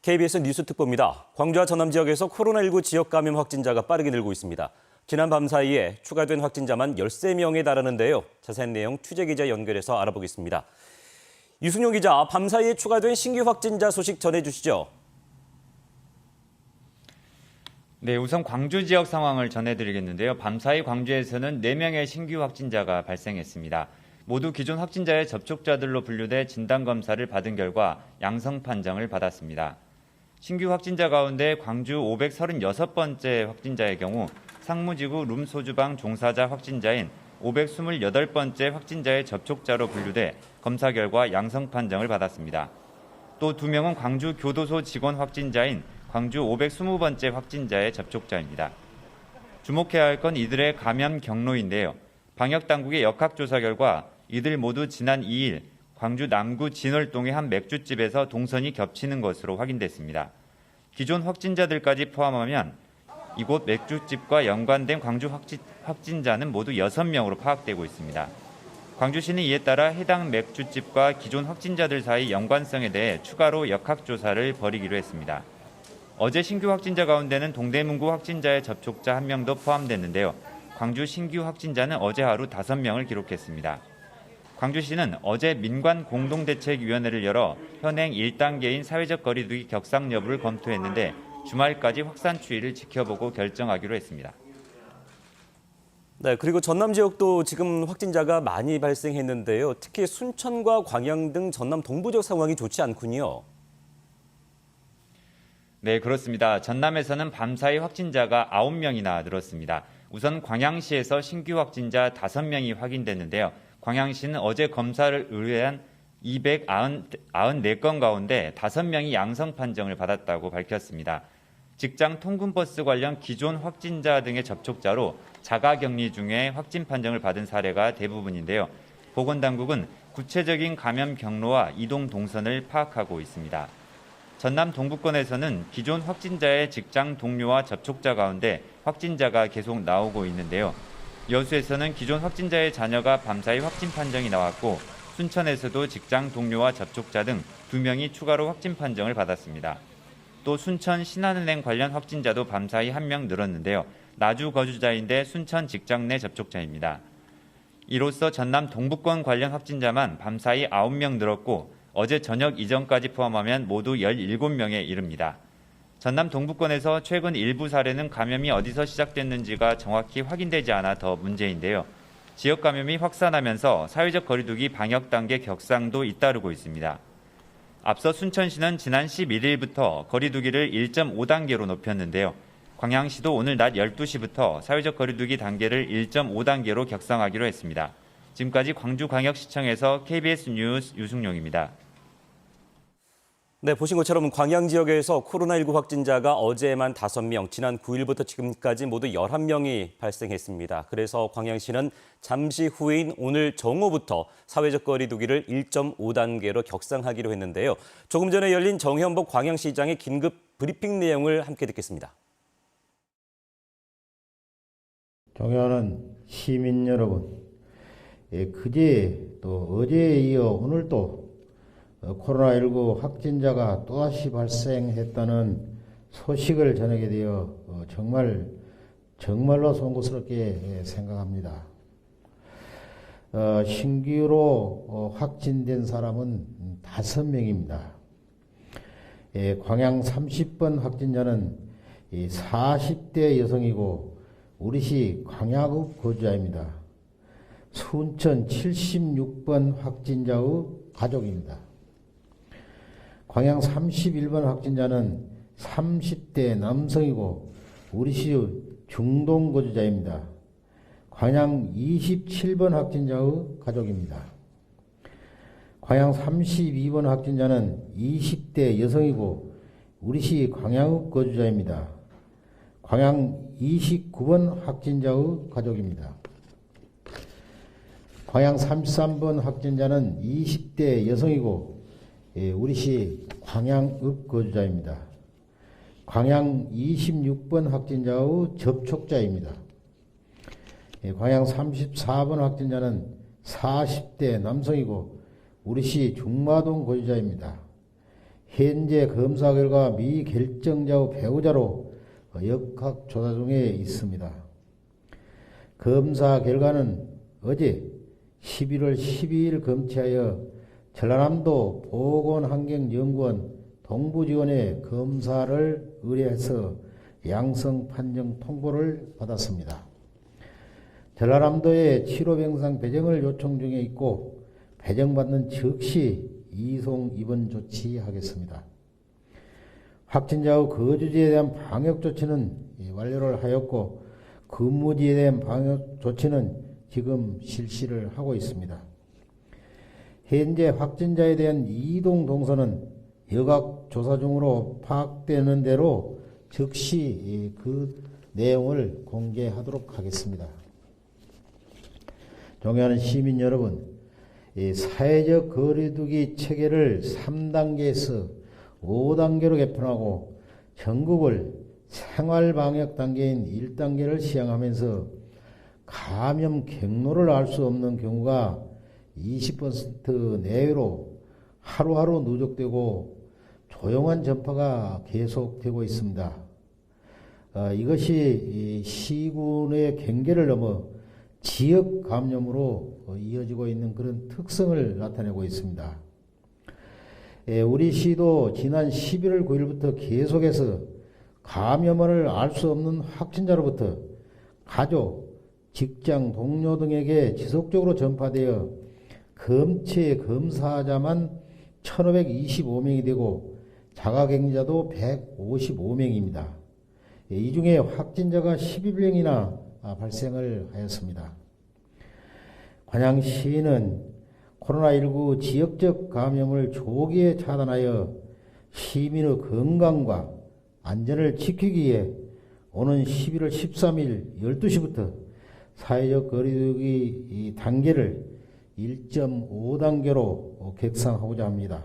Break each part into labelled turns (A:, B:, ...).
A: KBS 뉴스특보입니다. 광주와 전남 지역에서 코로나19 지역 감염 확진자가 빠르게 늘고 있습니다. 지난 밤 사이에 추가된 확진자만 13명에 달하는데요. 자세한 내용 취재기자 연결해서 알아보겠습니다. 유승용 기자, 밤 사이에 추가된 신규 확진자 소식 전해주시죠.
B: 네, 우선 광주 지역 상황을 전해드리겠는데요. 밤사이 광주에서는 4명의 신규 확진자가 발생했습니다. 모두 기존 확진자의 접촉자들로 분류돼 진단검사를 받은 결과 양성 판정을 받았습니다. 신규 확진자 가운데 광주 536번째 확진자의 경우 상무지구 룸소주방 종사자 확진자인 528번째 확진자의 접촉자로 분류돼 검사 결과 양성 판정을 받았습니다. 또 2명은 광주 교도소 직원 확진자인 광주 520번째 확진자의 접촉자입니다. 주목해야 할 건 이들의 감염 경로인데요. 방역당국의 역학조사 결과 이들 모두 지난 2일 광주 남구 진월동의 한 맥주집에서 동선이 겹치는 것으로 확인됐습니다. 기존 확진자들까지 포함하면 이곳 맥주집과 연관된 광주 확진자는 모두 6명으로 파악되고 있습니다. 광주시는 이에 따라 해당 맥주집과 기존 확진자들 사이 연관성에 대해 추가로 역학조사를 벌이기로 했습니다. 어제 신규 확진자 가운데는 동대문구 확진자의 접촉자 1명도 포함됐는데요. 광주 신규 확진자는 어제 하루 5명을 기록했습니다. 광주시는 어제 민관공동대책위원회를 열어 현행 1단계인 사회적 거리두기 격상 여부를 검토했는데 주말까지 확산 추이를 지켜보고 결정하기로 했습니다.
A: 네, 그리고 전남 지역도 지금 확진자가 많이 발생했는데요. 특히 순천과 광양 등 전남 동부 지역 상황이 좋지 않군요.
B: 네, 그렇습니다. 전남에서는 밤사이 확진자가 9명이나 늘었습니다. 우선 광양시에서 신규 확진자 5명이 확인됐는데요. 광양시는 어제 검사를 의뢰한 294건 가운데 5명이 양성 판정을 받았다고 밝혔습니다. 직장 통근버스 관련 기존 확진자 등의 접촉자로 자가격리 중에 확진 판정을 받은 사례가 대부분인데요. 보건당국은 구체적인 감염 경로와 이동 동선을 파악하고 있습니다. 전남 동부권에서는 기존 확진자의 직장 동료와 접촉자 가운데 확진자가 계속 나오고 있는데요. 여수에서는 기존 확진자의 자녀가 밤사이 확진 판정이 나왔고 순천에서도 직장 동료와 접촉자 등 2명이 추가로 확진 판정을 받았습니다. 또 순천 신한은행 관련 확진자도 밤사이 1명 늘었는데요. 나주 거주자인데 순천 직장 내 접촉자입니다. 이로써 전남 동부권 관련 확진자만 밤사이 9명 늘었고 어제 저녁 이전까지 포함하면 모두 17명에 이릅니다. 전남 동부권에서 최근 일부 사례는 감염이 어디서 시작됐는지가 정확히 확인되지 않아 더 문제인데요. 지역 감염이 확산하면서 사회적 거리두기 방역 단계 격상도 잇따르고 있습니다. 앞서 순천시는 지난 11일부터 거리두기를 1.5단계로 높였는데요. 광양시도 오늘 낮 12시부터 사회적 거리두기 단계를 1.5단계로 격상하기로 했습니다. 지금까지 광주광역시청에서 KBS 뉴스 유승용입니다.
A: 네, 보신 것처럼 광양 지역에서 코로나19 확진자가 어제만 5명, 지난 9일부터 지금까지 모두 11명이 발생했습니다. 그래서 광양시는 잠시 후인 오늘 정오부터 사회적 거리두기를 1.5단계로 격상하기로 했는데요. 조금 전에 열린 정현복 광양시장의 긴급 브리핑 내용을 함께 듣겠습니다.
C: 존경하는 시민 여러분, 그제 또 어제에 이어 오늘 또 코로나19 확진자가 또다시 발생했다는 소식을 전하게 되어 정말로 송구스럽게 생각합니다. 신규로 확진된 사람은 5명입니다. 광양 30번 확진자는 40대 여성이고 우리시 광야읍 거주자입니다. 순천 76번 확진자의 가족입니다. 광양 31번 확진자는 30대 남성이고 우리시 중동 거주자입니다. 광양 27번 확진자의 가족입니다. 광양 32번 확진자는 20대 여성이고 우리시 광양읍 거주자입니다. 광양 29번 확진자의 가족입니다. 광양 33번 확진자는 20대 여성이고 우리시 광양읍 거주자입니다. 광양 26번 확진자의 접촉자입니다. 광양 34번 확진자는 40대 남성이고 우리시 중마동 거주자입니다. 현재 검사 결과 미결정자의 배우자로 역학조사 중에 있습니다. 검사 결과는 어제 11월 12일 검체하여 전라남도 보건환경연구원 동부지원에 검사를 의뢰해서 양성 판정 통보를 받았습니다. 전라남도에 치료병상 배정을 요청 중에 있고 배정받는 즉시 이송 입원 조치하겠습니다. 확진자의 거주지에 대한 방역 조치는 완료를 하였고 근무지에 대한 방역 조치는 지금 실시를 하고 있습니다. 현재 확진자에 대한 이동 동선은 여각 조사 중으로 파악되는 대로 즉시 그 내용을 공개하도록 하겠습니다. 존경하는 시민 여러분, 사회적 거리두기 체계를 3단계에서 5단계로 개편하고 전국을 생활방역 단계인 1단계를 시행하면서 감염 경로를 알 수 없는 경우가 20% 내외로 하루하루 누적되고 조용한 전파가 계속되고 있습니다. 이것이 시군의 경계를 넘어 지역 감염으로 이어지고 있는 그런 특성을 나타내고 있습니다. 우리 시도 지난 11월 9일부터 계속해서 감염을 알 수 없는 확진자로부터 가족, 직장, 동료 등에게 지속적으로 전파되어 검체 검사자만 1,525명이 되고 자가격리자도 155명입니다. 이 중에 확진자가 12명이나 발생을 하였습니다. 관양시는 코로나19 지역적 감염을 조기에 차단하여 시민의 건강과 안전을 지키기 위해 오는 11월 13일 12시부터 사회적 거리두기 단계를 1.5단계로 격상하고자 합니다.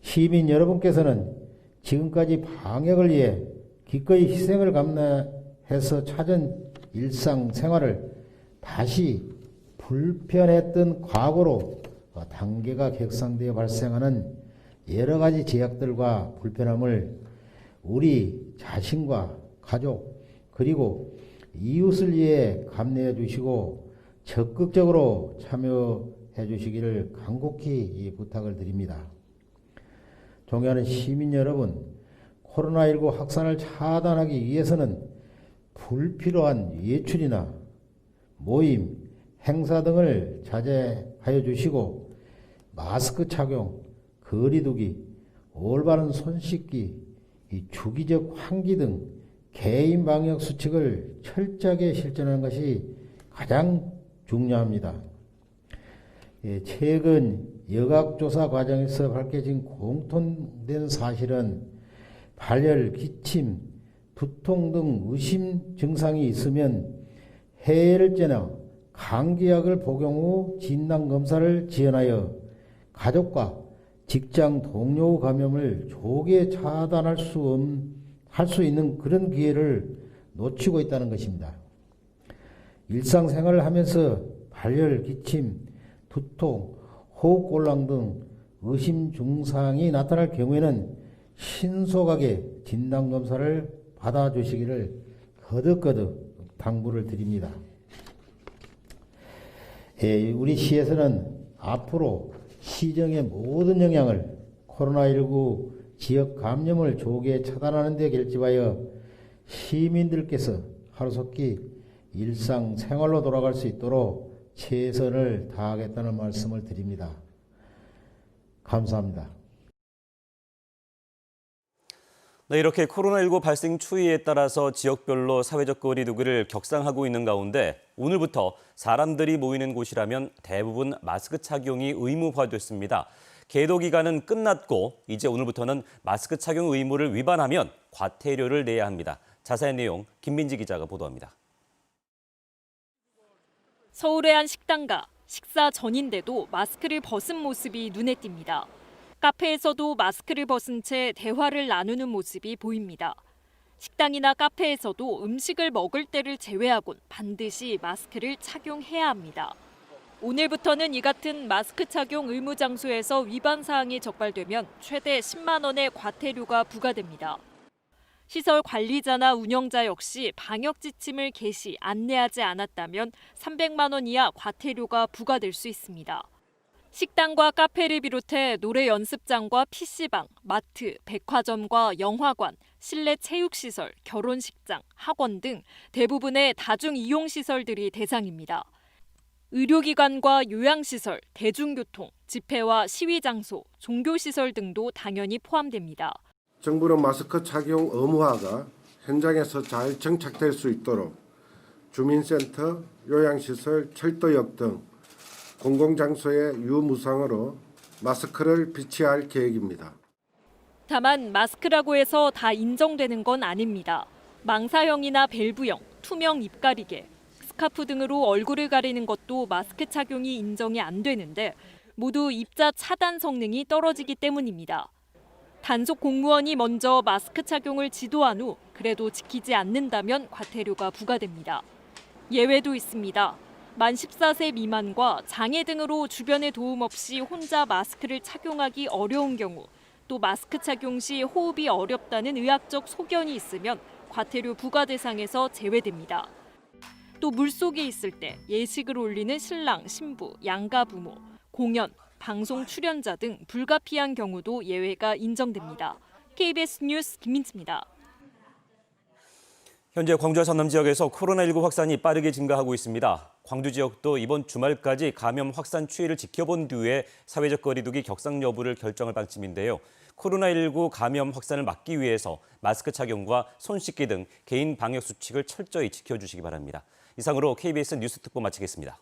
C: 시민 여러분께서는 지금까지 방역을 위해 기꺼이 희생을 감내해서 찾은 일상생활을 다시 불편했던 과거로 단계가 격상되어 발생하는 여러 가지 제약들과 불편함을 우리 자신과 가족 그리고 이웃을 위해 감내해 주시고 적극적으로 참여해 주시기를 간곡히 부탁을 드립니다. 존경하는 시민 여러분, 코로나19 확산을 차단하기 위해서는 불필요한 외출이나 모임, 행사 등을 자제하여 주시고 마스크 착용, 거리두기, 올바른 손 씻기, 주기적 환기 등 개인 방역 수칙을 철저하게 실천하는 것이 가장 중요합니다. 최근 여각조사 과정에서 밝혀진 공통된 사실은 발열, 기침, 두통 등 의심 증상이 있으면 해열제나 감기약을 복용 후 진단검사를 지원하여 가족과 직장 동료 감염을 조기에 차단할 수 있는 그런 기회를 놓치고 있다는 것입니다. 일상생활을 하면서 발열, 기침, 두통, 호흡곤란 등 의심 증상이 나타날 경우에는 신속하게 진단검사를 받아주시기를 거듭거듭 당부를 드립니다. 우리 시에서는 앞으로 시정의 모든 영향을 코로나19 지역 감염을 조기에 차단하는 데 결집하여 시민들께서 하루속히 일상생활로 돌아갈 수 있도록 최선을 다하겠다는 말씀을 드립니다. 감사합니다.
A: 네, 이렇게 코로나19 발생 추이에 따라서 지역별로 사회적 거리두기를 격상하고 있는 가운데 오늘부터 사람들이 모이는 곳이라면 대부분 마스크 착용이 의무화됐습니다. 계도 기간은 끝났고 이제 오늘부터는 마스크 착용 의무를 위반하면 과태료를 내야 합니다. 자세한 내용 김민지 기자가 보도합니다.
D: 서울의 한 식당가, 식사 전인데도 마스크를 벗은 모습이 눈에 띕니다. 카페에서도 마스크를 벗은 채 대화를 나누는 모습이 보입니다. 식당이나 카페에서도 음식을 먹을 때를 제외하곤 반드시 마스크를 착용해야 합니다. 오늘부터는 이 같은 마스크 착용 의무 장소에서 위반 사항이 적발되면 최대 10만 원의 과태료가 부과됩니다. 시설 관리자나 운영자 역시 방역 지침을 게시, 안내하지 않았다면 300만 원 이하 과태료가 부과될 수 있습니다. 식당과 카페를 비롯해 노래 연습장과 PC방, 마트, 백화점과 영화관, 실내 체육시설, 결혼식장, 학원 등 대부분의 다중이용시설들이 대상입니다. 의료기관과 요양시설, 대중교통, 집회와 시위장소, 종교시설 등도 당연히 포함됩니다.
E: 정부는 마스크 착용 의무화가 현장에서 잘 정착될 수 있도록 주민센터, 요양시설, 철도역 등 공공장소의 유무상으로 마스크를 비치할 계획입니다.
D: 다만 마스크라고 해서 다 인정되는 건 아닙니다. 망사형이나 밸브형, 투명 입가리개, 스카프 등으로 얼굴을 가리는 것도 마스크 착용이 인정이 안 되는데 모두 입자 차단 성능이 떨어지기 때문입니다. 단속 공무원이 먼저 마스크 착용을 지도한 후 그래도 지키지 않는다면 과태료가 부과됩니다. 예외도 있습니다. 만 14세 미만과 장애 등으로 주변의 도움 없이 혼자 마스크를 착용하기 어려운 경우, 또 마스크 착용 시 호흡이 어렵다는 의학적 소견이 있으면 과태료 부과 대상에서 제외됩니다. 또 물속에 있을 때 예식을 올리는 신랑, 신부, 양가 부모, 공연, 방송 출연자 등 불가피한 경우도 예외가 인정됩니다. KBS 뉴스 김민지입니다.
A: 현재 광주와 전남 지역에서 코로나19 확산이 빠르게 증가하고 있습니다. 광주 지역도 이번 주말까지 감염 확산 추이를 지켜본 뒤에 사회적 거리두기 격상 여부를 결정할 방침인데요. 코로나19 감염 확산을 막기 위해서 마스크 착용과 손 씻기 등 개인 방역 수칙을 철저히 지켜주시기 바랍니다. 이상으로 KBS 뉴스 특보 마치겠습니다.